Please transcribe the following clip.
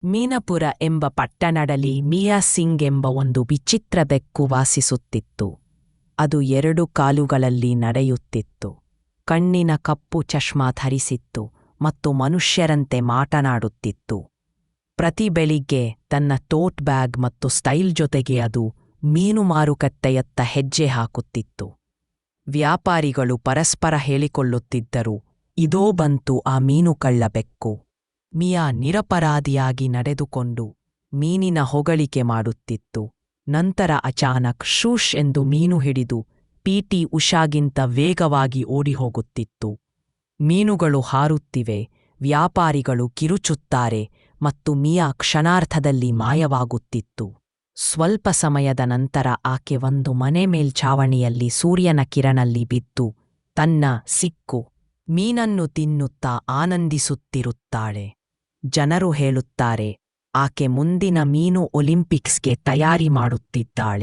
ಮೀನಪುರ ಎಂಬ ಪಟ್ಟಣದಲ್ಲಿ ಮಿಯಾ ಸಿಂಗ್ ಎಂಬ ಒಂದು ವಿಚಿತ್ರ ಬೆಕ್ಕು ವಾಸಿಸುತ್ತಿತ್ತು. ಅದು 2 ಕಾಲುಗಳಲ್ಲಿ ನಡೆಯುತ್ತಿತ್ತು. ಕಣ್ಣಿನ ಕಪ್ಪು ಚಶ್ಮಾ ಧರಿಸಿತ್ತು ಮತ್ತು ಮನುಷ್ಯರಂತೆ ಮಾತನಾಡುತ್ತಿತ್ತು. ಪ್ರತಿ ಬೆಳಿಗ್ಗೆ ತನ್ನ ಟೋಟ್ ಬ್ಯಾಗ್ ಮತ್ತು ಸ್ಟೈಲ್ ಜೊತೆಗೆ ಅದು ಮೀನು ಮಾರುಕಟ್ಟೆಯತ್ತ ಹೆಜ್ಜೆ ಹಾಕುತ್ತಿತ್ತು. ವ್ಯಾಪಾರಿಗಳು ಪರಸ್ಪರ ಹೇಳಿಕೊಳ್ಳುತ್ತಿದ್ದರು, ಇದೋ ಬಂತು ಆ ಮೀನು ಕಳ್ಳ ಬೆಕ್ಕು. ಮಿಯಾ ನಿರಪರಾಧಿಯಾಗಿ ನಡೆದುಕೊಂಡು ಮೀನಿನ ಹೊಗಳಿಕೆ ಮಾಡುತ್ತಿತ್ತು. ನಂತರ ಅಚಾನಕ್ ಶೂಷ್ ಎಂದು ಮೀನು ಹಿಡಿದು ಪಿಟಿ ಉಷಾಗಿಂತ ವೇಗವಾಗಿ ಓಡಿಹೋಗುತ್ತಿತ್ತು. ಮೀನುಗಳು ಹಾರುತ್ತಿವೆ, ವ್ಯಾಪಾರಿಗಳು ಕಿರುಚುತ್ತಾರೆ ಮತ್ತು ಮಿಯಾ ಕ್ಷಣಾರ್ಧದಲ್ಲಿ ಮಾಯವಾಗುತ್ತಿತ್ತು. ಸ್ವಲ್ಪ ಸಮಯದ ನಂತರ ಆಕೆ ಒಂದು ಮನೆ ಮೇಲ್ಛಾವಣಿಯಲ್ಲಿ ಸೂರ್ಯನ ಕಿರಣಲ್ಲಿ ಬಿದ್ದು ತನ್ನ ಸಿಕ್ಕು ಮೀನನ್ನು ತಿನ್ನುತ್ತಾ ಆನಂದಿಸುತ್ತಿರುತ್ತಾಳೆ. ಜನರು ಹೇಳುತ್ತಾರೆ, ಆಕೆ ಮುಂದಿನ ಮೀನು ಒಲಿಂಪಿಕ್ಸ್ಗೆ ತಯಾರಿ ಮಾಡುತ್ತಿದ್ದಾಳೆ.